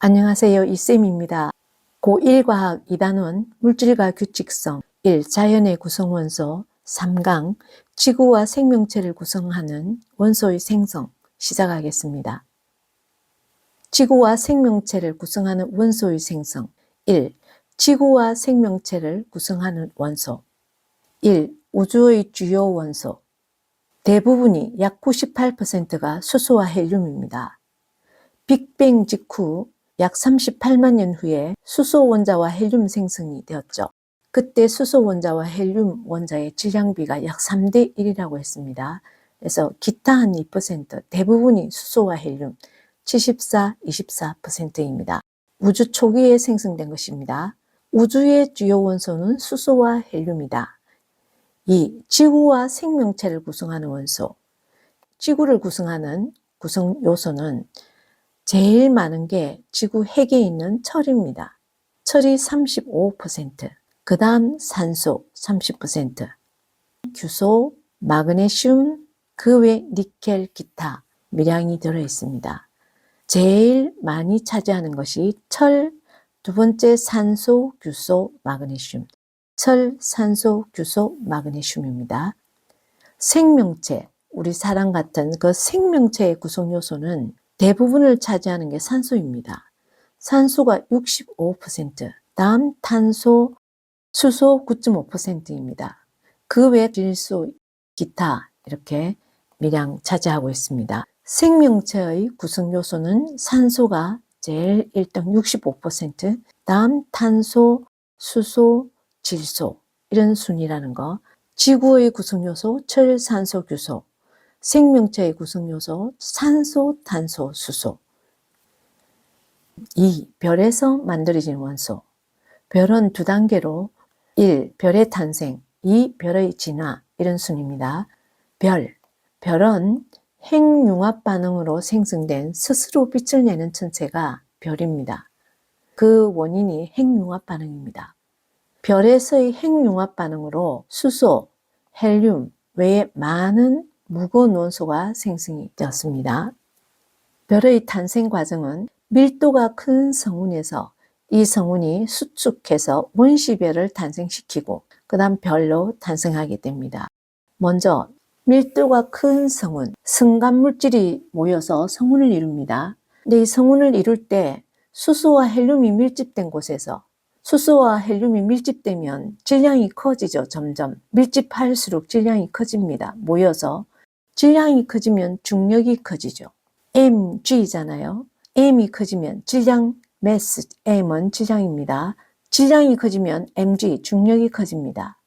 안녕하세요. 이쌤입니다. 고1과학 2단원 물질과 규칙성 1. 자연의 구성원소 3강 지구와 생명체를 구성하는 원소의 생성 시작하겠습니다. 지구와 생명체를 구성하는 원소의 생성 1. 지구와 생명체를 구성하는 원소 1. 우주의 주요 원소 대부분이 약 98%가 수소와 헬륨입니다. 빅뱅 직후 약 38만 년 후에 수소 원자와 헬륨 생성이 되었죠. 그때 수소 원자와 헬륨 원자의 질량비가 약 3대 1이라고 했습니다. 그래서 기타 한 2%, 대부분이 수소와 헬륨 74, 24%입니다. 우주 초기에 생성된 것입니다. 우주의 주요 원소는 수소와 헬륨이다. 2. 지구와 생명체를 구성하는 원소. 지구를 구성하는 구성 요소는 제일 많은 게 지구 핵에 있는 철입니다. 철이 35%, 그 다음 산소 30%, 규소, 마그네슘, 그 외 니켈, 기타 미량이 들어있습니다. 제일 많이 차지하는 것이 철, 두 번째 산소, 규소, 마그네슘. 철, 산소, 규소, 마그네슘입니다. 생명체, 우리 사람 같은 그 생명체의 구성 요소는 대부분을 차지하는 게 산소입니다. 산소가 65%, 다음 탄소, 수소 9.5%입니다. 그 외 질소, 기타 이렇게 미량 차지하고 있습니다. 생명체의 구성 요소는 산소가 제일 1등 65%, 다음 탄소, 수소, 질소 이런 순이라는 거. 지구의 구성 요소 철, 산소, 규소. 생명체의 구성요소 산소, 탄소, 수소. 2. 별에서 만들어진 원소. 별은 두 단계로 1. 별의 탄생, 2. 별의 진화 이런 순입니다. 별은 핵융합 반응으로 생성된 스스로 빛을 내는 천체가 별입니다. 그 원인이 핵융합 반응입니다. 별에서의 핵융합 반응으로 수소, 헬륨 외에 많은 무거운 원소가 생성이 되었습니다. 별의 탄생 과정은 밀도가 큰 성운에서 이 성운이 수축해서 원시별을 탄생시키고 그 다음 별로 탄생하게 됩니다. 먼저 밀도가 큰 성운, 성간물질이 모여서 성운을 이룹니다. 근데 이 성운을 이룰 때 수소와 헬륨이 밀집된 곳에서 수소와 헬륨이 밀집되면 질량이 커지죠. 점점 밀집할수록 질량이 커집니다. 모여서 질량이 커지면 중력이 커지죠. mg잖아요. m이 커지면 질량, mass, m은 질량입니다. 질량이 커지면 mg, 중력이 커집니다.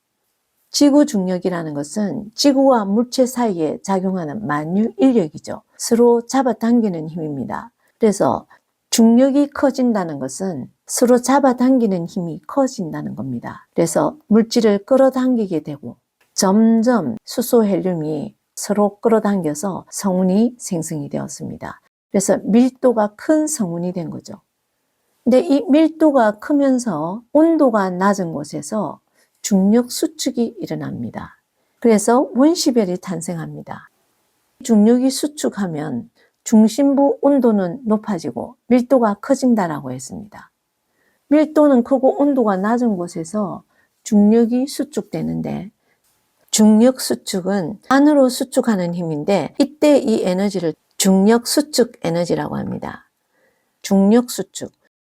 지구 중력이라는 것은 지구와 물체 사이에 작용하는 만유 인력이죠. 서로 잡아당기는 힘입니다. 그래서 중력이 커진다는 것은 서로 잡아당기는 힘이 커진다는 겁니다. 그래서 물질을 끌어당기게 되고 점점 수소, 헬륨이 서로 끌어당겨서 성운이 생성이 되었습니다. 그래서 밀도가 큰 성운이 된 거죠. 근데 이 밀도가 크면서 온도가 낮은 곳에서 중력 수축이 일어납니다. 그래서 원시별이 탄생합니다. 중력이 수축하면 중심부 온도는 높아지고 밀도가 커진다라고 했습니다. 밀도는 크고 온도가 낮은 곳에서 중력이 수축되는데 중력 수축은 안으로 수축하는 힘인데 이때 이 에너지를 중력 수축 에너지라고 합니다. 중력 수축.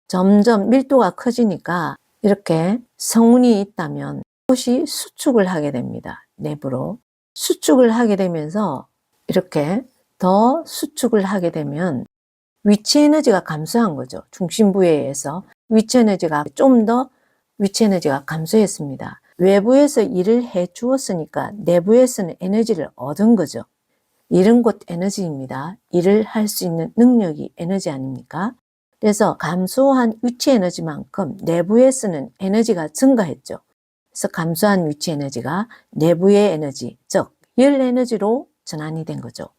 점점 밀도가 커지니까 이렇게 성운이 있다면 그것이 수축을 하게 됩니다. 내부로. 수축을 하게 되면서 이렇게 더 수축을 하게 되면 위치 에너지가 감소한 거죠. 중심부에 의해서 위치 에너지가 좀 더 위치 에너지가 감소했습니다. 외부에서 일을 해 주었으니까 내부에서는 에너지를 얻은 거죠. 일은 곧 에너지입니다. 일을 할 수 있는 능력이 에너지 아닙니까? 그래서 감소한 위치 에너지만큼 내부에서는 에너지가 증가했죠. 그래서 감소한 위치 에너지가 내부의 에너지, 즉 열 에너지로 전환이 된 거죠.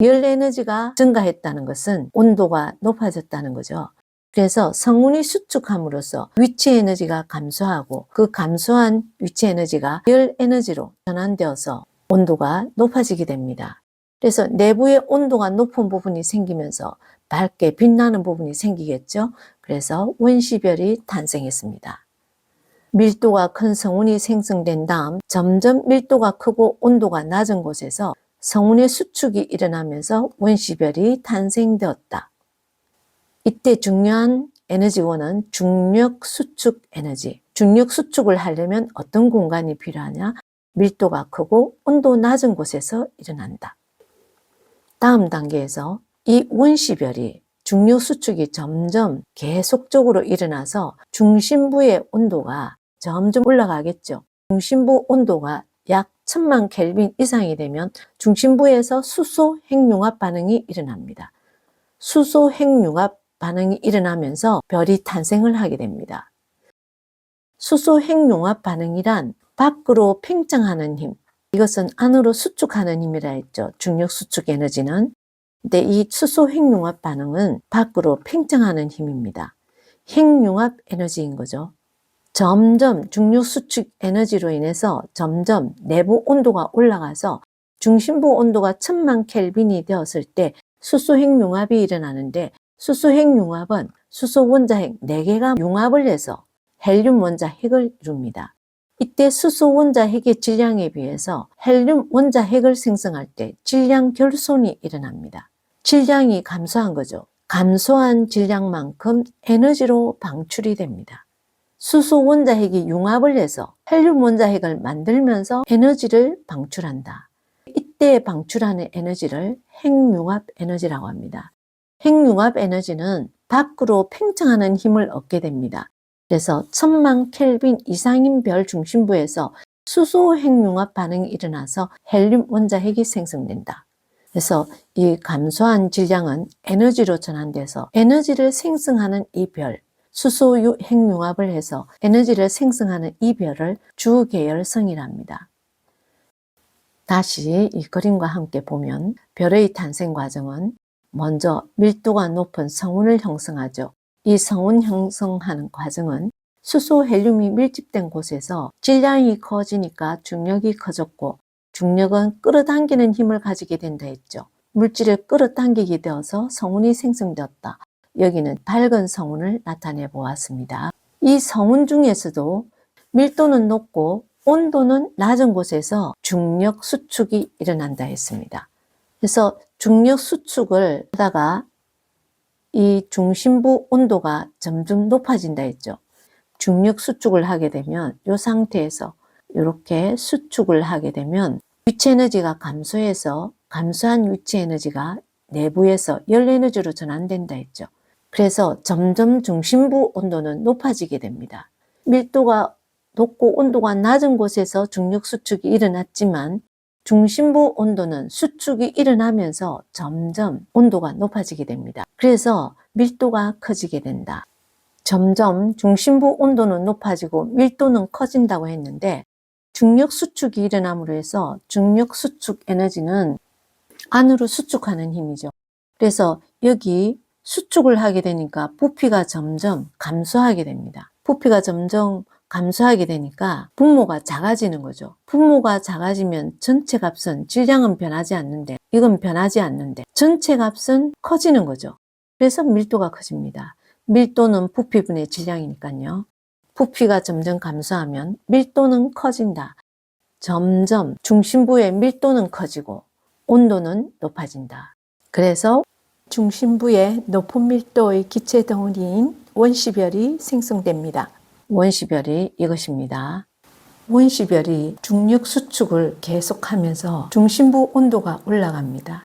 열 에너지가 증가했다는 것은 온도가 높아졌다는 거죠. 그래서 성운이 수축함으로써 위치 에너지가 감소하고 그 감소한 위치 에너지가 열 에너지로 전환되어서 온도가 높아지게 됩니다. 그래서 내부의 온도가 높은 부분이 생기면서 밝게 빛나는 부분이 생기겠죠. 그래서 원시별이 탄생했습니다. 밀도가 큰 성운이 생성된 다음 점점 밀도가 크고 온도가 낮은 곳에서 성운의 수축이 일어나면서 원시별이 탄생되었다. 이때 중요한 에너지원은 중력 수축 에너지. 중력 수축을 하려면 어떤 공간이 필요하냐? 밀도가 크고 온도 낮은 곳에서 일어난다. 다음 단계에서 이 원시별이 중력 수축이 점점 계속적으로 일어나서 중심부의 온도가 점점 올라가겠죠. 중심부 온도가 약 1000만 켈빈 이상이 되면 중심부에서 수소 핵융합 반응이 일어납니다. 수소 핵융합 반응이 일어나면서 별이 탄생을 하게 됩니다. 수소 핵융합 반응이란 밖으로 팽창하는 힘, 이것은 안으로 수축하는 힘이라 했죠. 중력 수축 에너지는. 근데 이 수소 핵융합 반응은 밖으로 팽창하는 힘입니다. 핵융합 에너지인 거죠. 점점 중력 수축 에너지로 인해서 점점 내부 온도가 올라가서 중심부 온도가 1000만 켈빈이 되었을 때 수소 핵융합이 일어나는데, 수소 핵융합은 수소 원자핵 4개가 융합을 해서 헬륨 원자핵을 이룹니다. 이때 수소 원자핵의 질량에 비해서 헬륨 원자핵을 생성할 때 질량 결손이 일어납니다. 질량이 감소한 거죠. 감소한 질량만큼 에너지로 방출이 됩니다. 수소 원자핵이 융합을 해서 헬륨 원자핵을 만들면서 에너지를 방출한다. 이때 방출하는 에너지를 핵융합 에너지라고 합니다. 핵융합 에너지는 밖으로 팽창하는 힘을 얻게 됩니다. 그래서 1000만 켈빈 이상인 별 중심부에서 수소 핵융합 반응이 일어나서 헬륨 원자핵이 생성된다. 그래서 이 감소한 질량은 에너지로 전환돼서 에너지를 생성하는 이 별, 수소 핵융합을 해서 에너지를 생성하는 이 별을 주계열성이랍니다. 다시 이 그림과 함께 보면 별의 탄생 과정은 먼저 밀도가 높은 성운을 형성하죠. 이 성운 형성하는 과정은 수소 헬륨이 밀집된 곳에서 질량이 커지니까 중력이 커졌고, 중력은 끌어당기는 힘을 가지게 된다 했죠. 물질을 끌어당기게 되어서 성운이 생성되었다. 여기는 밝은 성운을 나타내 보았습니다. 이 성운 중에서도 밀도는 높고 온도는 낮은 곳에서 중력 수축이 일어난다 했습니다. 그래서 중력 수축을 하다가 이 중심부 온도가 점점 높아진다 했죠. 중력 수축을 하게 되면 이 상태에서 이렇게 수축을 하게 되면 위치 에너지가 감소해서 감소한 위치 에너지가 내부에서 열 에너지로 전환된다 했죠. 그래서 점점 중심부 온도는 높아지게 됩니다. 밀도가 높고 온도가 낮은 곳에서 중력 수축이 일어났지만 중심부 온도는 수축이 일어나면서 점점 온도가 높아지게 됩니다. 그래서 밀도가 커지게 된다. 점점 중심부 온도는 높아지고 밀도는 커진다고 했는데, 중력 수축이 일어남으로 해서 중력 수축 에너지는 안으로 수축하는 힘이죠. 그래서 여기 수축을 하게 되니까 부피가 점점 감소하게 됩니다. 부피가 점점 감소하게 되니까 분모가 작아지는 거죠. 분모가 작아지면 전체 값은, 질량은 변하지 않는데, 이건 변하지 않는데 전체 값은 커지는 거죠. 그래서 밀도가 커집니다. 밀도는 부피분의 질량이니까요. 부피가 점점 감소하면 밀도는 커진다. 점점 중심부의 밀도는 커지고 온도는 높아진다. 그래서 중심부의 높은 밀도의 기체 덩어리인 원시별이 생성됩니다. 원시별이 이것입니다. 원시별이 중력 수축을 계속하면서 중심부 온도가 올라갑니다.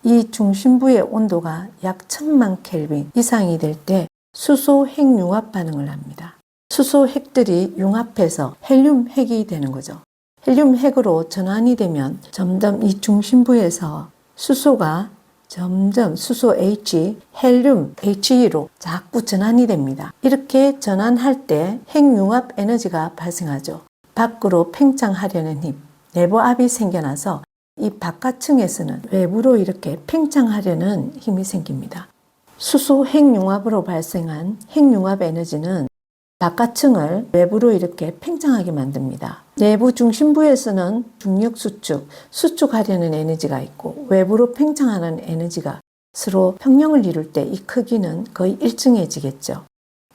이 중심부의 온도가 약 1000만 켈빈 이상이 될 때 수소 핵융합 반응을 합니다. 수소 핵들이 융합해서 헬륨 핵이 되는 거죠. 헬륨 핵으로 전환이 되면 점점 이 중심부에서 수소가 점점 수소 H, 헬륨 He로 자꾸 전환이 됩니다. 이렇게 전환할 때 핵융합 에너지가 발생하죠. 밖으로 팽창하려는 힘, 내부압이 생겨나서 이 바깥층에서는 외부로 이렇게 팽창하려는 힘이 생깁니다. 수소 핵융합으로 발생한 핵융합 에너지는 바깥층을 외부로 이렇게 팽창하게 만듭니다. 내부 중심부에서는 중력 수축, 수축하려는 에너지가 있고 외부로 팽창하는 에너지가 서로 평형을 이룰 때 이 크기는 거의 일정해지겠죠.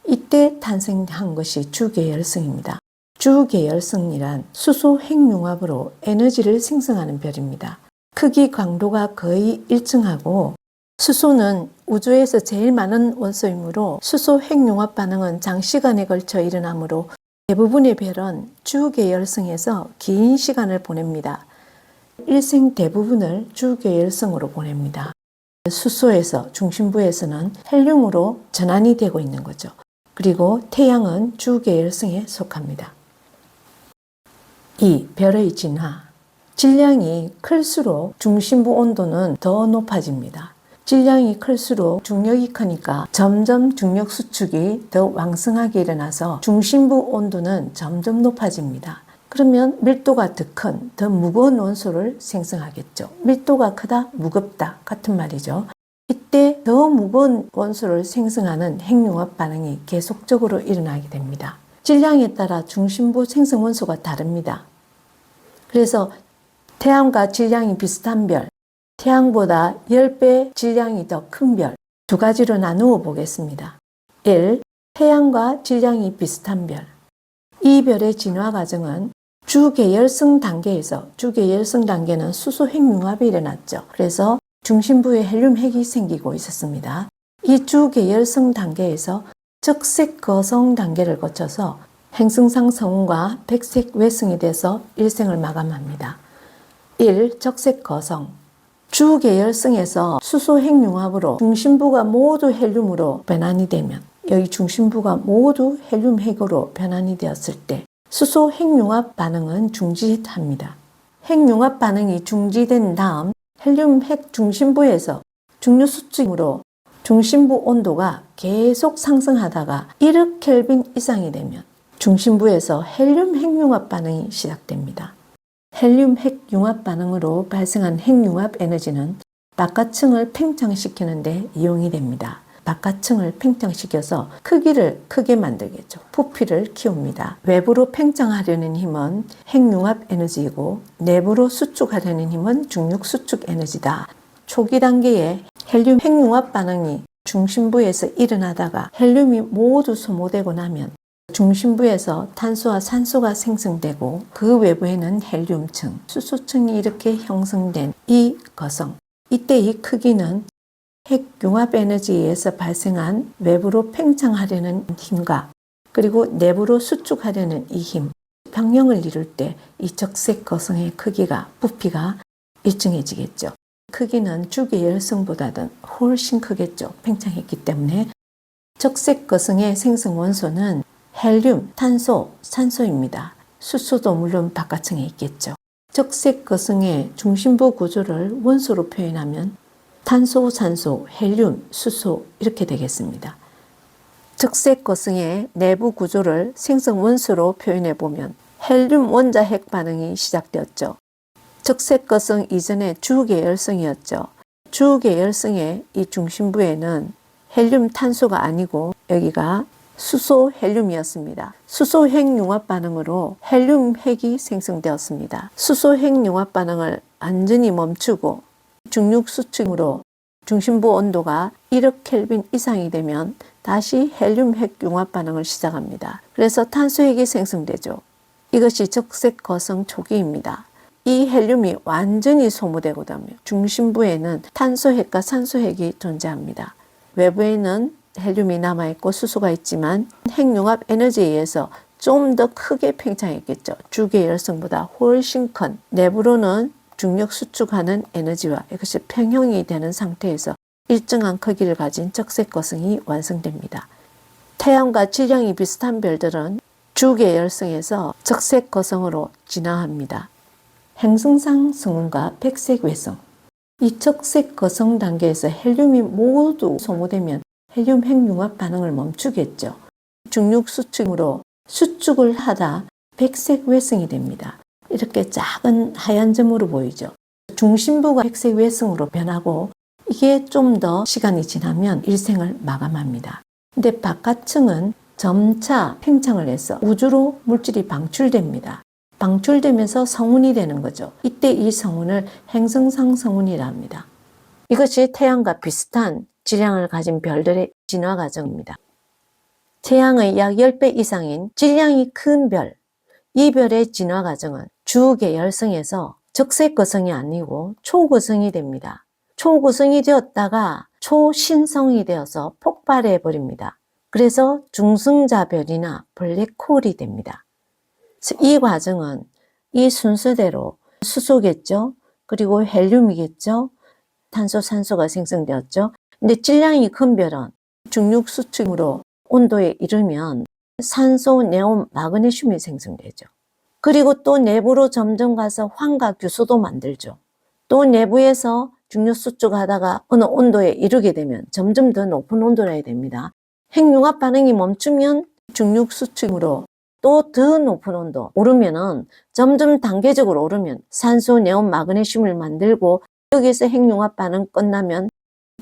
이때 탄생한 것이 주계열성입니다. 주계열성이란 수소 핵융합으로 에너지를 생성하는 별입니다. 크기 강도가 거의 일정하고 수소는 우주에서 제일 많은 원소이므로 수소 핵융합 반응은 장시간에 걸쳐 일어나므로 대부분의 별은 주계열성에서 긴 시간을 보냅니다. 일생 대부분을 주계열성으로 보냅니다. 수소에서 중심부에서는 헬륨으로 전환이 되고 있는 거죠. 그리고 태양은 주계열성에 속합니다. 2. 별의 진화. 질량이 클수록 중심부 온도는 더 높아집니다. 질량이 클수록 중력이 크니까 점점 중력 수축이 더 왕성하게 일어나서 중심부 온도는 점점 높아집니다. 그러면 밀도가 더 큰, 더 무거운 원소를 생성하겠죠. 밀도가 크다, 무겁다 같은 말이죠. 이때 더 무거운 원소를 생성하는 핵융합 반응이 계속적으로 일어나게 됩니다. 질량에 따라 중심부 생성 원소가 다릅니다. 그래서 태양과 질량이 비슷한 별, 태양보다 10배 질량이 더 큰 별, 두 가지로 나누어 보겠습니다. 1. 태양과 질량이 비슷한 별. 이 별의 진화 과정은 주계열성 단계에서, 주계열성 단계는 수소 핵융합이 일어났죠. 그래서 중심부에 헬륨 핵이 생기고 있었습니다. 이 주계열성 단계에서 적색 거성 단계를 거쳐서 행성상 성운과 백색 외성이 돼서 일생을 마감합니다. 1. 적색 거성. 주계열성에서 수소 핵융합으로 중심부가 모두 헬륨으로 변환이 되면, 여기 중심부가 모두 헬륨 핵으로 변환이 되었을 때 수소 핵융합 반응은 중지합니다. 핵융합 반응이 중지된 다음 헬륨 핵 중심부에서 중력 수축으로 중심부 온도가 계속 상승하다가 1억 켈빈 이상이 되면 중심부에서 헬륨 핵융합 반응이 시작됩니다. 헬륨 핵융합 반응으로 발생한 핵융합 에너지는 바깥층을 팽창시키는 데 이용이 됩니다. 바깥층을 팽창시켜서 크기를 크게 만들겠죠. 부피를 키웁니다. 외부로 팽창하려는 힘은 핵융합 에너지이고 내부로 수축하려는 힘은 중력 수축 에너지다. 초기 단계에 헬륨 핵융합 반응이 중심부에서 일어나다가 헬륨이 모두 소모되고 나면 중심부에서 탄소와 산소가 생성되고 그 외부에는 헬륨층, 수소층이 이렇게 형성된 이 거성, 이때 이 크기는 핵융합 에너지에 의해서 발생한 외부로 팽창하려는 힘과 그리고 내부로 수축하려는 이 힘, 평형을 이룰 때 이 적색 거성의 크기가, 부피가 일정해지겠죠. 크기는 주계열성보다는 훨씬 크겠죠. 팽창했기 때문에. 적색 거성의 생성 원소는 헬륨, 탄소, 산소입니다. 수소도 물론 바깥층에 있겠죠. 적색 거성의 중심부 구조를 원소로 표현하면 탄소, 산소, 헬륨, 수소 이렇게 되겠습니다. 적색 거성의 내부 구조를 생성 원소로 표현해 보면 헬륨 원자 핵 반응이 시작되었죠. 적색 거성 이전에 주계열성이었죠. 주계열성의 이 중심부에는 헬륨 탄소가 아니고 여기가 수소 헬륨이었습니다. 수소 핵융합 반응으로 헬륨 핵이 생성되었습니다. 수소 핵융합 반응을 완전히 멈추고 중력 수축으로 중심부 온도가 1억 켈빈 이상이 되면 다시 헬륨 핵 융합 반응을 시작합니다. 그래서 탄소핵이 생성되죠. 이것이 적색 거성 초기입니다. 이 헬륨이 완전히 소모되고 나면 중심부에는 탄소핵과 산소핵이 존재합니다. 외부에는 헬륨이 남아있고 수소가 있지만 핵융합 에너지에 의해서 좀 더 크게 팽창했겠죠. 주계열성보다 훨씬 큰 내부로는 중력 수축하는 에너지와 이것이 평형이 되는 상태에서 일정한 크기를 가진 적색 거성이 완성됩니다. 태양과 질량이 비슷한 별들은 주계열성에서 적색 거성으로 진화합니다. 행성상 성운과 백색 외성. 이 적색 거성 단계에서 헬륨이 모두 소모되면 헬륨 핵융합 반응을 멈추겠죠. 중력 수축으로 수축을 하다 백색 외성이 됩니다. 이렇게 작은 하얀 점으로 보이죠. 중심부가 백색 외성으로 변하고 이게 좀 더 시간이 지나면 일생을 마감합니다. 근데 바깥층은 점차 팽창을 해서 우주로 물질이 방출됩니다. 방출되면서 성운이 되는 거죠. 이때 이 성운을 행성상 성운이라 합니다. 이것이 태양과 비슷한 질량을 가진 별들의 진화 과정입니다. 태양의 약 10배 이상인 질량이 큰 별, 이 별의 진화 과정은 주계열성에서 적색거성이 아니고 초거성이 됩니다. 초거성이 되었다가 초신성이 되어서 폭발해 버립니다. 그래서 중성자별이나 블랙홀이 됩니다. 이 과정은 이 순서대로 수소겠죠. 그리고 헬륨이겠죠. 탄소, 산소가 생성되었죠. 근데 질량이 큰 별은 중력수축으로 온도에 이르면 산소, 네온, 마그네슘이 생성되죠. 그리고 또 내부로 점점 가서 황과 규소도 만들죠. 또 내부에서 중력수축하다가 어느 온도에 이르게 되면 점점 더 높은 온도라 해야 됩니다. 핵융합 반응이 멈추면 중력수축으로 또 더 높은 온도 오르면은 점점 단계적으로 오르면 산소, 네온, 마그네슘을 만들고 여기서 핵융합 반응 끝나면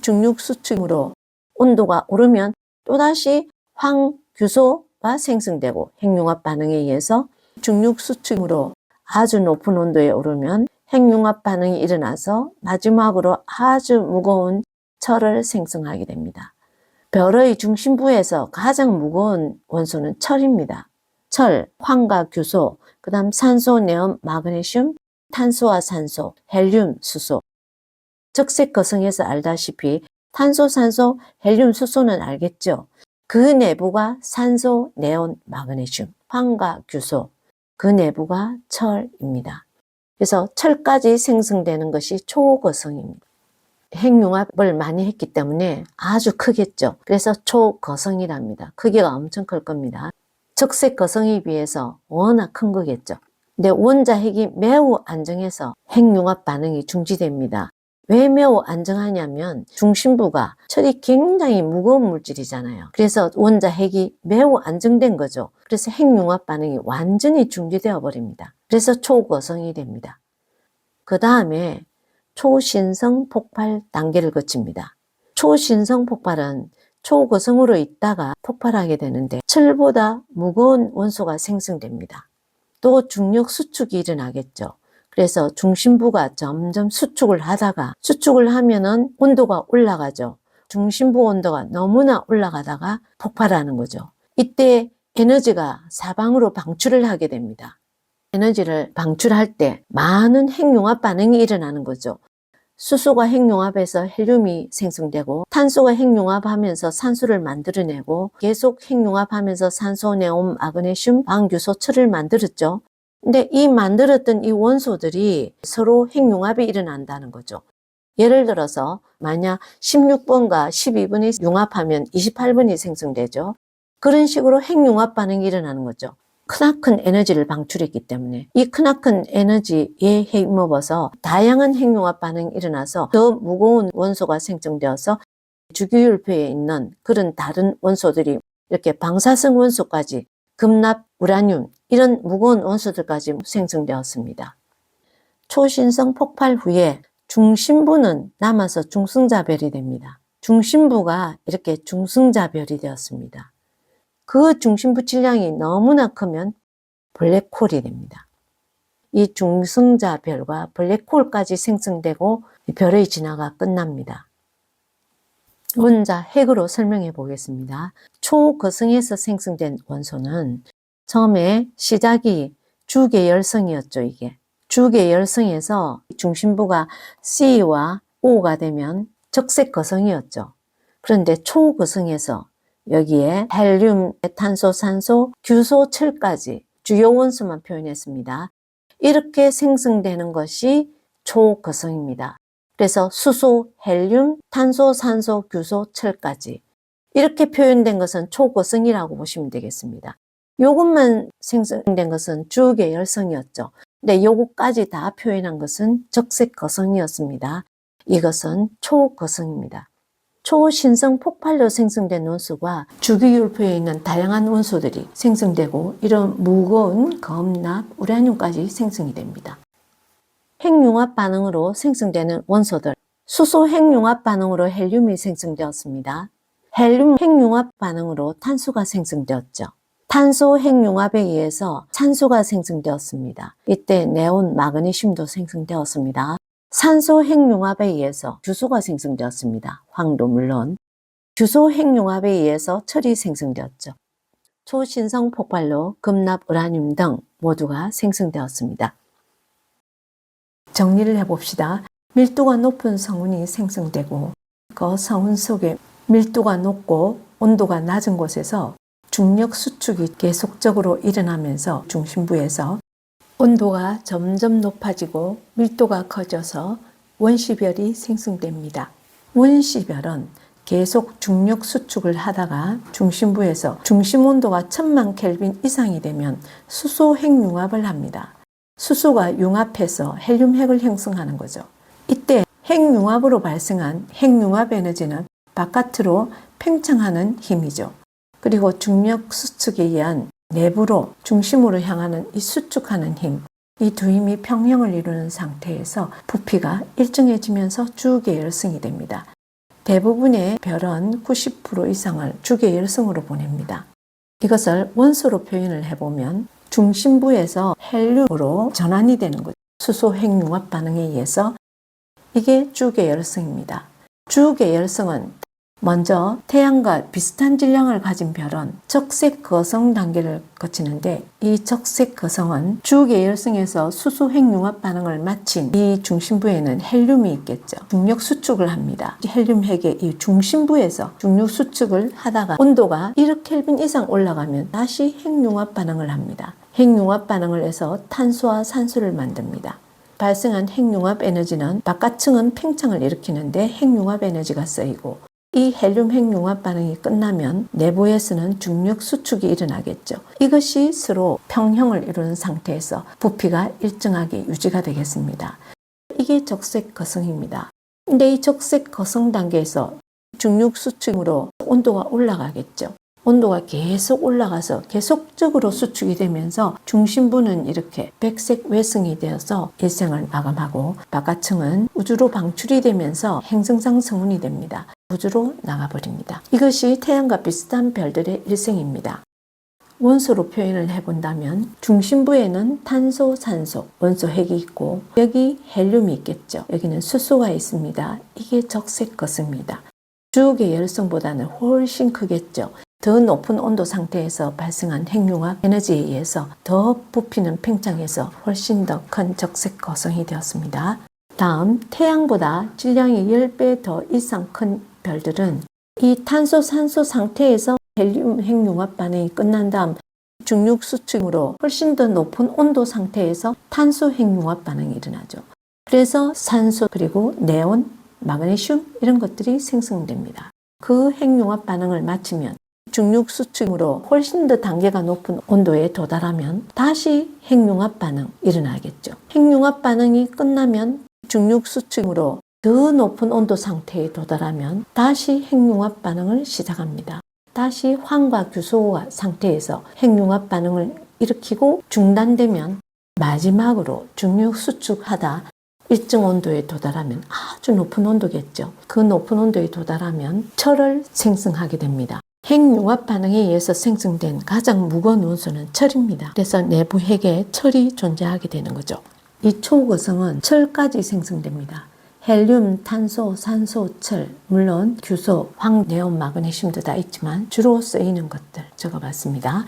중력수축으로 온도가 오르면 또다시 황규소가 생성되고 핵융합 반응에 의해서 중력수축으로 아주 높은 온도에 오르면 핵융합 반응이 일어나서 마지막으로 아주 무거운 철을 생성하게 됩니다. 별의 중심부에서 가장 무거운 원소는 철입니다. 철, 황과 규소, 그 다음 산소, 네온, 마그네슘, 탄소와 산소, 헬륨, 수소. 적색거성에서 알다시피 탄소, 산소, 헬륨, 수소는 알겠죠? 그 내부가 산소, 네온, 마그네슘, 황과 규소, 그 내부가 철입니다. 그래서 철까지 생성되는 것이 초거성입니다. 핵융합을 많이 했기 때문에 아주 크겠죠. 그래서 초거성이랍니다. 크기가 엄청 클 겁니다. 적색거성에 비해서 워낙 큰 거겠죠. 근데 원자핵이 매우 안정해서 핵융합 반응이 중지됩니다. 왜 매우 안정하냐면 중심부가 철이 굉장히 무거운 물질이잖아요. 그래서 원자핵이 매우 안정된 거죠. 그래서 핵융합 반응이 완전히 중지되어 버립니다. 그래서 초거성이 됩니다. 그 다음에 초신성 폭발 단계를 거칩니다. 초신성 폭발은 초거성으로 있다가 폭발하게 되는데 철보다 무거운 원소가 생성됩니다. 또 중력 수축이 일어나겠죠. 그래서 중심부가 점점 수축을 하다가 수축을 하면은 온도가 올라가죠. 중심부 온도가 너무나 올라가다가 폭발하는 거죠. 이때 에너지가 사방으로 방출을 하게 됩니다. 에너지를 방출할 때 많은 핵융합 반응이 일어나는 거죠. 수소가 핵융합해서 헬륨이 생성되고 탄소가 핵융합하면서 산소를 만들어내고 계속 핵융합하면서 산소, 네온, 마그네슘, 방규소, 철을 만들었죠. 근데 이 만들었던 이 원소들이 서로 핵융합이 일어난다는 거죠. 예를 들어서 만약 16번과 12번이 융합하면 28번이 생성되죠. 그런 식으로 핵융합 반응이 일어나는 거죠. 크나큰 에너지를 방출했기 때문에 이 크나큰 에너지에 힘입어서 다양한 핵융합 반응이 일어나서 더 무거운 원소가 생성되어서 주기율표에 있는 그런 다른 원소들이 이렇게 방사성 원소까지 금납, 우라늄 이런 무거운 원소들까지 생성되었습니다. 초신성 폭발 후에 중심부는 남아서 중성자별이 됩니다. 중심부가 이렇게 중성자별이 되었습니다. 그 중심부 질량이 너무나 크면 블랙홀이 됩니다. 이 중성자별과 블랙홀까지 생성되고 별의 진화가 끝납니다. 원자 핵으로 설명해 보겠습니다. 초거성에서 생성된 원소는 처음에 시작이 주계열성이었죠. 이게 주계열성에서 중심부가 C와 O가 되면 적색거성이었죠. 그런데 초거성에서 여기에 헬륨, 탄소, 산소, 규소, 철까지 주요 원소만 표현했습니다. 이렇게 생성되는 것이 초거성입니다. 그래서 수소, 헬륨, 탄소, 산소, 규소, 철까지 이렇게 표현된 것은 초거성이라고 보시면 되겠습니다. 요것만 생성된 것은 주계열성이었죠. 근데 요것까지 다 표현한 것은 적색거성이었습니다. 이것은 초거성입니다. 초신성 폭발로 생성된 원소가 주기율표에 있는 다양한 원소들이 생성되고 이런 무거운 금납, 우라늄까지 생성이 됩니다. 핵융합 반응으로 생성되는 원소들, 수소 핵융합 반응으로 헬륨이 생성되었습니다. 헬륨 핵융합 반응으로 탄소가 생성되었죠. 탄소 핵융합에 의해서 산소가 생성되었습니다. 이때 네온, 마그네슘도 생성되었습니다. 산소 핵융합에 의해서 규소가 생성되었습니다. 황도 물론. 규소 핵융합에 의해서 철이 생성되었죠. 초신성 폭발로 금납, 우라늄 등 모두가 생성되었습니다. 정리를 해봅시다. 밀도가 높은 성운이 생성되고 그 성운 속에 밀도가 높고 온도가 낮은 곳에서 중력 수축이 계속적으로 일어나면서 중심부에서 온도가 점점 높아지고 밀도가 커져서 원시별이 생성됩니다. 원시별은 계속 중력 수축을 하다가 중심부에서 중심 온도가 1000만 켈빈 이상이 되면 수소 핵융합을 합니다. 수소가 융합해서 헬륨 핵을 형성하는 거죠. 이때 핵융합으로 발생한 핵융합 에너지는 바깥으로 팽창하는 힘이죠. 그리고 중력 수축에 의한 내부로 중심으로 향하는 이 수축하는 힘, 이 두 힘이 평형을 이루는 상태에서 부피가 일정해지면서 주계열성이 됩니다. 대부분의 별은 90% 이상을 주계열성으로 보냅니다. 이것을 원소로 표현을 해보면 중심부에서 헬륨으로 전환이 되는 거죠. 수소 핵융합 반응에 의해서 이게 주계열성입니다. 주계열성은 먼저 태양과 비슷한 질량을 가진 별은 적색 거성 단계를 거치는데 이 적색 거성은 주계열성에서 수소 핵융합 반응을 마친 이 중심부에는 헬륨이 있겠죠. 중력 수축을 합니다. 헬륨 핵의 이 중심부에서 중력 수축을 하다가 온도가 1억 켈빈 이상 올라가면 다시 핵융합 반응을 합니다. 핵융합 반응을 해서 탄소와 산소를 만듭니다. 발생한 핵융합 에너지는 바깥층은 팽창을 일으키는데 핵융합 에너지가 쓰이고 이 헬륨 핵융합 반응이 끝나면 내부에서는 중력 수축이 일어나겠죠. 이것이 서로 평형을 이루는 상태에서 부피가 일정하게 유지가 되겠습니다. 이게 적색 거성입니다. 근데 이 적색 거성 단계에서 중력 수축으로 온도가 올라가겠죠. 온도가 계속 올라가서 계속적으로 수축이 되면서 중심부는 이렇게 백색 외성이 되어서 일생을 마감하고 바깥층은 우주로 방출이 되면서 행성상 성운이 됩니다. 우주로 나가버립니다. 이것이 태양과 비슷한 별들의 일생입니다. 원소로 표현을 해본다면 중심부에는 탄소, 산소, 원소 핵이 있고 여기 헬륨이 있겠죠. 여기는 수소가 있습니다. 이게 적색 거성입니다. 주옥의 열성보다는 훨씬 크겠죠. 더 높은 온도 상태에서 발생한 핵융합 에너지에 의해서 더 부피는 팽창해서 훨씬 더 큰 적색 거성이 되었습니다. 다음 태양보다 질량이 10배 더 이상 큰 별들은 이 탄소, 산소 상태에서 헬륨 핵융합 반응이 끝난 다음 중력 수축으로 훨씬 더 높은 온도 상태에서 탄소 핵융합 반응이 일어나죠. 그래서 산소 그리고 네온, 마그네슘 이런 것들이 생성됩니다. 그 핵융합 반응을 마치면 중력 수축으로 훨씬 더 단계가 높은 온도에 도달하면 다시 핵융합 반응 일어나겠죠. 핵융합 반응이 끝나면 중력 수축으로 더 높은 온도 상태에 도달하면 다시 핵융합 반응을 시작합니다. 다시 황과 규소 상태에서 핵융합 반응을 일으키고 중단되면 마지막으로 중력 수축하다 일정 온도에 도달하면 아주 높은 온도겠죠. 그 높은 온도에 도달하면 철을 생성하게 됩니다. 핵융합 반응에 의해서 생성된 가장 무거운 원소는 철입니다. 그래서 내부 핵에 철이 존재하게 되는 거죠. 이 초거성은 철까지 생성됩니다. 헬륨, 탄소, 산소, 철, 물론 규소, 황, 네온, 마그네슘도 다 있지만 주로 쓰이는 것들 적어봤습니다.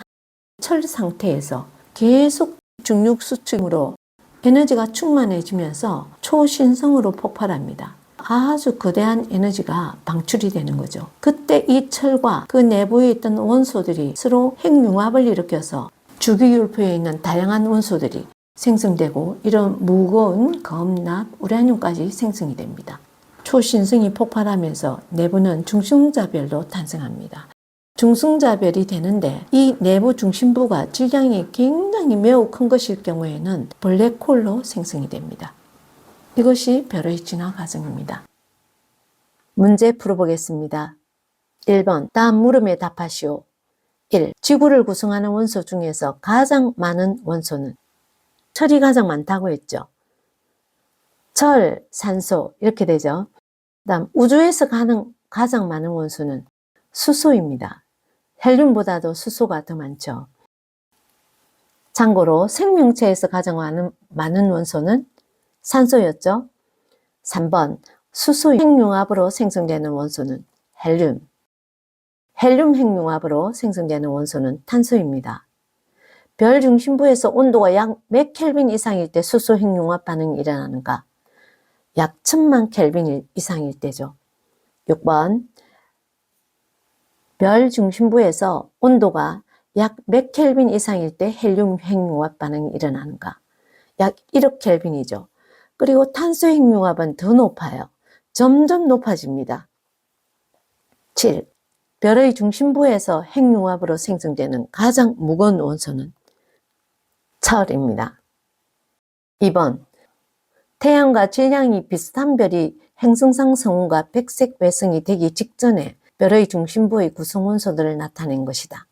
철 상태에서 계속 중력 수축으로 에너지가 충만해지면서 초신성으로 폭발합니다. 아주 거대한 에너지가 방출이 되는 거죠. 그때 이 철과 그 내부에 있던 원소들이 서로 핵융합을 일으켜서 주기율표에 있는 다양한 원소들이 생성되고 이런 무거운 금납, 우라늄까지 생성이 됩니다. 초신성이 폭발하면서 내부는 중성자별로 탄생합니다. 중성자별이 되는데 이 내부 중심부가 질량이 굉장히 매우 큰 것일 경우에는 블랙홀로 생성이 됩니다. 이것이 별의 진화 과정입니다. 문제 풀어보겠습니다. 1번 다음 물음에 답하시오. 1. 지구를 구성하는 원소 중에서 가장 많은 원소는? 철이 가장 많다고 했죠. 철, 산소 이렇게 되죠. 다음 우주에서 가장 많은 원소는 수소입니다. 헬륨보다도 수소가 더 많죠. 참고로 생명체에서 가장 많은 원소는 산소였죠. 3번 수소 핵융합으로 생성되는 원소는 헬륨. 헬륨 핵융합으로 생성되는 원소는 탄소입니다. 별 중심부에서 온도가 약 몇 켈빈 이상일 때 수소 핵융합 반응이 일어나는가? 약 1000만 켈빈 이상일 때죠. 6번 별 중심부에서 온도가 약 몇 켈빈 이상일 때 헬륨 핵융합 반응이 일어나는가? 약 1억 켈빈이죠. 그리고 탄소 핵융합은 더 높아요. 점점 높아집니다. 7. 별의 중심부에서 핵융합으로 생성되는 가장 무거운 원소는 철입니다. 2번 태양과 질량이 비슷한 별이 행성상 성운과 백색 외성이 되기 직전에 별의 중심부의 구성원소들을 나타낸 것이다.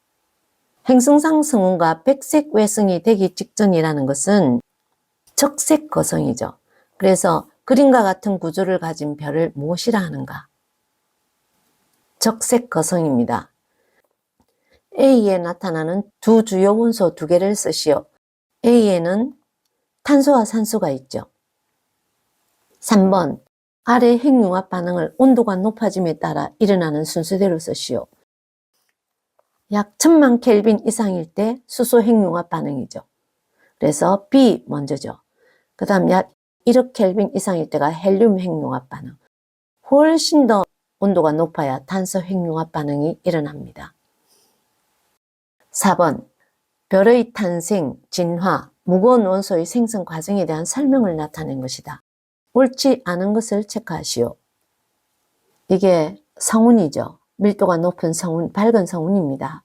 행성상 성운과 백색 외성이 되기 직전이라는 것은 적색 거성이죠. 그래서 그림과 같은 구조를 가진 별을 무엇이라 하는가? 적색 거성입니다. A에 나타나는 두 주요 원소 두 개를 쓰시오. A에는 탄소와 산소가 있죠. 3번 아래 핵융합 반응을 온도가 높아짐에 따라 일어나는 순서대로 쓰시오. 약 1000만 켈빈 이상일 때 수소 핵융합 반응이죠. 그래서 B 먼저죠. 그 다음 약 1억 켈빈 이상일 때가 헬륨 핵융합 반응. 훨씬 더 온도가 높아야 탄소 핵융합 반응이 일어납니다. 4번 별의 탄생, 진화, 무거운 원소의 생성 과정에 대한 설명을 나타낸 것이다. 옳지 않은 것을 체크하시오. 이게 성운이죠. 밀도가 높은 성운, 밝은 성운입니다.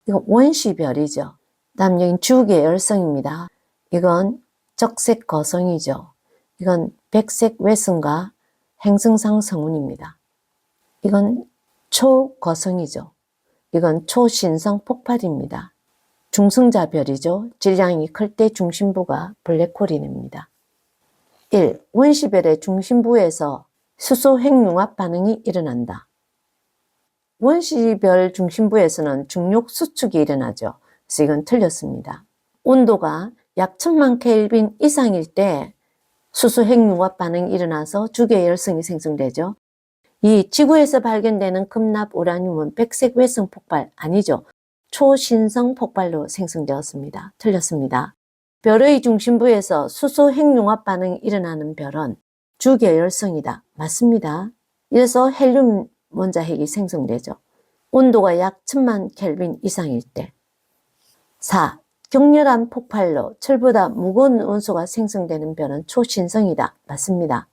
이건 원시별이죠. 다음 여긴 주계열성입니다. 이건 적색 거성이죠. 이건 백색 외성과 행성상 성운입니다. 이건 초거성이죠. 이건 초신성 폭발입니다. 중성자별이죠. 질량이 클 때 중심부가 블랙홀이 됩니다. 1. 원시별의 중심부에서 수소 핵융합 반응이 일어난다. 원시별 중심부에서는 중력 수축이 일어나죠. 그래서 이건 틀렸습니다. 온도가 약 1000만 켈빈 이상일 때 수소 핵융합 반응이 일어나서 주계열성이 생성되죠. 이 지구에서 발견되는 금납 우라늄은 백색 외성 폭발 아니죠. 초신성 폭발로 생성되었습니다. 틀렸습니다. 별의 중심부에서 수소 핵융합 반응이 일어나는 별은 주계열성이다. 맞습니다. 이래서 헬륨 원자핵이 생성되죠. 온도가 약 1000만 켈빈 이상일 때. 4. 격렬한 폭발로 철보다 무거운 원소가 생성되는 별은 초신성이다. 맞습니다.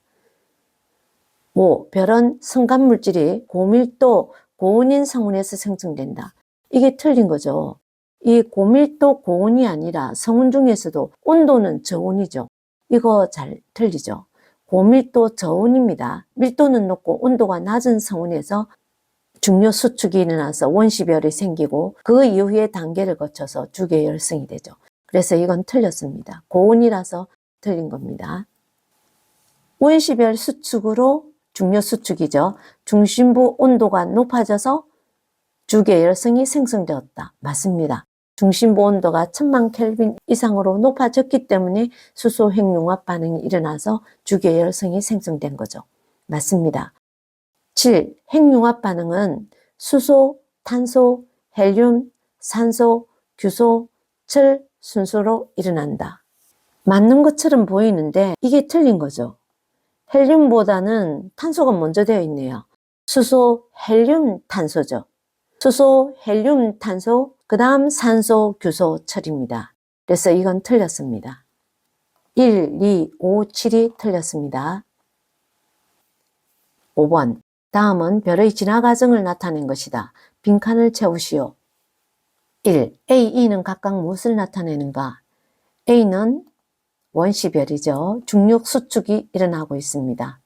5. 별은 성간물질이 고밀도, 고온인 성운에서 생성된다. 이게 틀린 거죠. 이 고밀도, 고온이 아니라 성운 중에서도 온도는 저온이죠. 이거 잘 틀리죠. 고밀도, 저온입니다. 밀도는 높고 온도가 낮은 성운에서 중력 수축이 일어나서 원시별이 생기고 그 이후에 단계를 거쳐서 주계열성이 되죠. 그래서 이건 틀렸습니다. 고온이라서 틀린 겁니다. 원시별 수축으로 중력 수축이죠. 중심부 온도가 높아져서 주계열성이 생성되었다. 맞습니다. 중심부 온도가 1000만 켈빈 이상으로 높아졌기 때문에 수소 핵융합 반응이 일어나서 주계열성이 생성된 거죠. 맞습니다. 7. 핵융합 반응은 수소, 탄소, 헬륨, 산소, 규소, 철 순서로 일어난다. 맞는 것처럼 보이는데 이게 틀린 거죠. 헬륨보다는 탄소가 먼저 되어 있네요. 수소, 헬륨, 탄소죠. 수소, 헬륨, 탄소, 그 다음 산소, 규소, 철입니다. 그래서 이건 틀렸습니다. 1, 2, 5, 7이 틀렸습니다. 5번. 다음은 별의 진화 과정을 나타낸 것이다. 빈칸을 채우시오. 1. A, E는 각각 무엇을 나타내는가? A는 원시별이죠. 중력 수축이 일어나고 있습니다.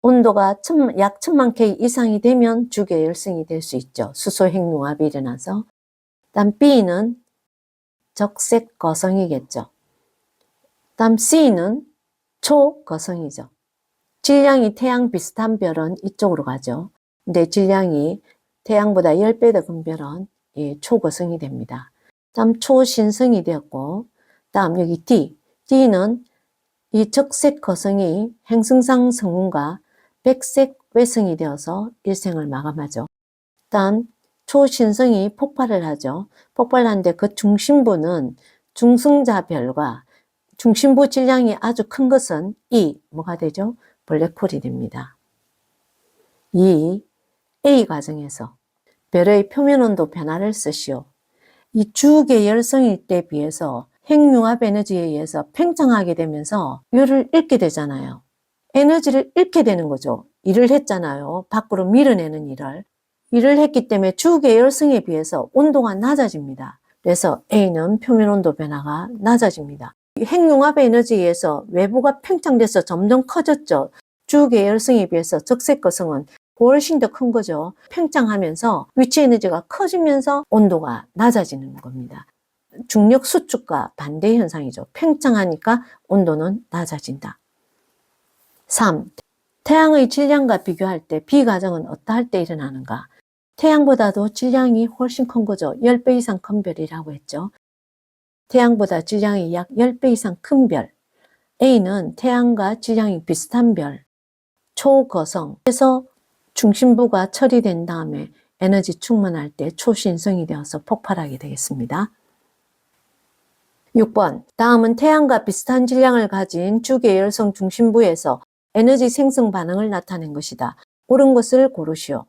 온도가 약 1000만 K 이상이 되면 주계열성이 될 수 있죠. 수소 핵융합이 일어나서. 다음 B는 적색 거성이겠죠. 다음 C는 초거성이죠. 질량이 태양 비슷한 별은 이쪽으로 가죠. 근데 질량이 태양보다 10배 더 큰 별은 초거성이 됩니다. 다음 초신성이 되었고, 다음 여기 D는 이 적색 거성이 행성상 성운과 백색 외성이 되어서 일생을 마감하죠. 다음 초신성이 폭발을 하죠. 폭발하는데 그 중심부는 중성자별과 중심부 질량이 아주 큰 것은 뭐가 되죠? 블랙홀이 됩니다. A 과정에서 별의 표면온도 변화를 쓰시오. 이 주계열성일 때 비해서 핵융합 에너지에 의해서 팽창하게 되면서 열을 잃게 되잖아요. 에너지를 잃게 되는 거죠. 일을 했잖아요. 밖으로 밀어내는 일을 했기 때문에 주계열성에 비해서 온도가 낮아집니다. 그래서 A는 표면온도 변화가 낮아집니다. 핵융합 에너지에 의해서 외부가 팽창돼서 점점 커졌죠. 주계열성에 비해서 적색거성은 훨씬 더 큰 거죠. 팽창하면서 위치 에너지가 커지면서 온도가 낮아지는 겁니다. 중력 수축과 반대 현상이죠. 팽창하니까 온도는 낮아진다. 3. 태양의 질량과 비교할 때 B과정은 어떠할 때 일어나는가? 태양보다도 질량이 훨씬 큰 거죠. 10배 이상 큰 별이라고 했죠. 태양보다 질량이 약 10배 이상 큰 별. A는 태양과 질량이 비슷한 별. 초거성에서 중심부가 처리된 다음에 에너지 충만할 때 초신성이 되어서 폭발하게 되겠습니다. 6번. 다음은 태양과 비슷한 질량을 가진 주계열성 중심부에서 에너지 생성 반응을 나타낸 것이다. 옳은 것을 고르시오.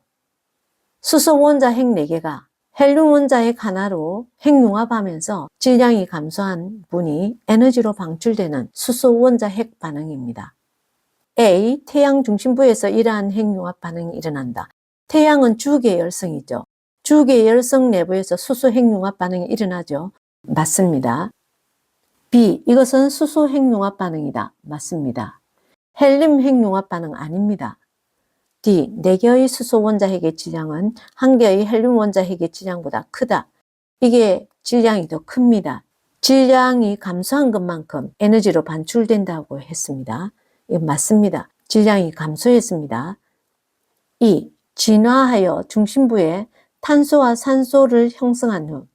수소 원자 핵 4개가 헬륨 원자 핵 하나로 핵융합하면서 질량이 감소한 분이 에너지로 방출되는 수소 원자 핵 반응입니다. A. 태양 중심부에서 이러한 핵융합 반응이 일어난다. 태양은 주계열성이죠. 주계열성 내부에서 수소 핵융합 반응이 일어나죠. 맞습니다. B. 이것은 수소 핵융합 반응이다. 맞습니다. 헬륨 핵융합 반응 아닙니다. D. 4개의 수소 원자 핵의 질량은 1개의 헬륨 원자 핵의 질량보다 크다. 이게 질량이 더 큽니다. 질량이 감소한 것만큼 에너지로 반출된다고 했습니다. 이건 맞습니다. 질량이 감소했습니다. 2. 진화하여 중심부에 탄소와 산소를 형성한 후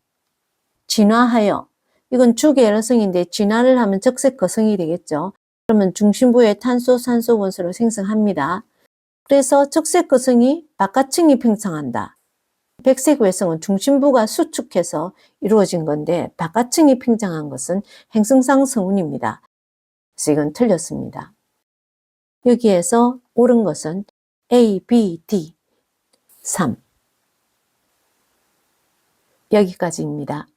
진화하여 이건 주계열성인데 진화를 하면 적색거성이 되겠죠. 그러면 중심부에 탄소, 산소 원소를 생성합니다. 그래서 적색거성이 바깥층이 팽창한다. 백색 외성은 중심부가 수축해서 이루어진 건데 바깥층이 팽창한 것은 행성상 성운입니다. 그래서 이건 틀렸습니다. 여기에서 옳은 것은 A, B, D, 3. 여기까지입니다.